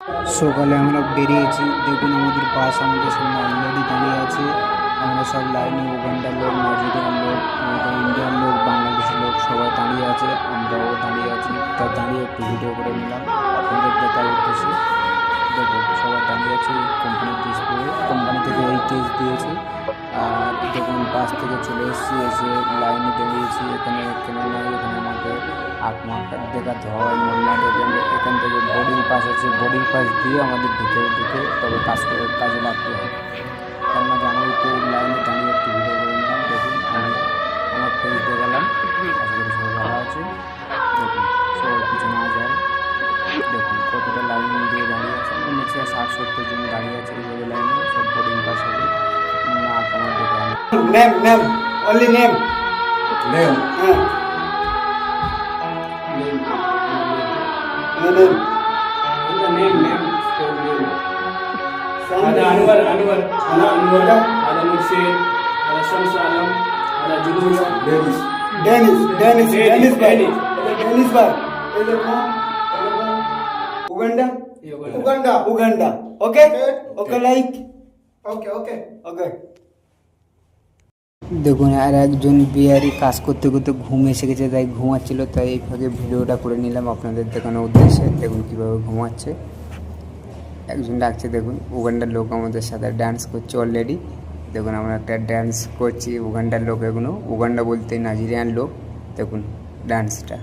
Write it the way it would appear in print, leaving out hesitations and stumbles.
সকালে আমরা বেরিয়েছি, দেখুন আমাদের বাস আমাদের সামনে অলরেডি দাঁড়িয়ে আছে। আমরা সব লাইনে উগান্ডার লোক, নাইজেরিয়ান লোক, আমাদের ইন্ডিয়ান লোক, বাংলাদেশি লোক সবাই দাঁড়িয়ে আছে, আমরাও দাঁড়িয়ে আছি। তা দাঁড়িয়ে একটু ভিডিও করে নিলাম আপনাদের দেখার উদ্দেশ্যে। দেখুন সবাই দাঁড়িয়ে আছে, কোম্পানির ড্রেস পরে, কোম্পানি থেকে এই টেস্ট দিয়েছে। আর দেখুন বাস থেকে চলে এসেছি, এসে লাইনে দাঁড়িয়েছি। এখানে কেননা এখানে আমাকে 8 মাস দেখাতে হয়। মোল্লা দেখবেন এখান থেকে বোর্ডিং পাস আছে, বোর্ডিং পাস দিয়ে আমাদের ঢুকে তবে কাজে লাগতে হয়। তার মাঝে আমি একটু লাইনে দাঁড়িয়ে একটু ভিডিও করে নিলাম। দেখুন আমি আমার ফেস দেখালাম, আশা করি সবাই ভালো আছে। দেখুন সবাই পিছনে যায়, দেখুন কতটা লাইন দিয়ে দাঁড়িয়ে আছে। নিচে 60-70 জন দাঁড়িয়ে আছে এইভাবে লাইনে, সব বোর্ডিং পাস হবে। না আমার দেখে Name, only name. Name. Uh, no name. The name. Some Ada name. Anwar, Anwar. ada Nursin, ada Syams Alam, ada Julus. Dennis bhai. Dennis. Dennis bhai. Is it from Uganda? Uganda. Okay? Okay, like? Okay. দেখুন আর একজন বিহারি কাজ করতে করতে ঘুম এসে গেছে, তাই ঘুমাচ্ছিল, তাই এই ফাঁকে ভিডিওটা করে নিলাম আপনাদের দেখানোর উদ্দেশ্যে। দেখুন কীভাবে ঘুমাচ্ছে, একজন ডাকছে। দেখুন উগান্ডার লোক আমাদের সাথে ডান্স করছে অলরেডি। দেখুন আমরা একটা ডান্স করছি, উগান্ডার লোক, এগুলো উগান্ডা বলতে নাইজেরিয়ান লোক। দেখুন ডান্সটা।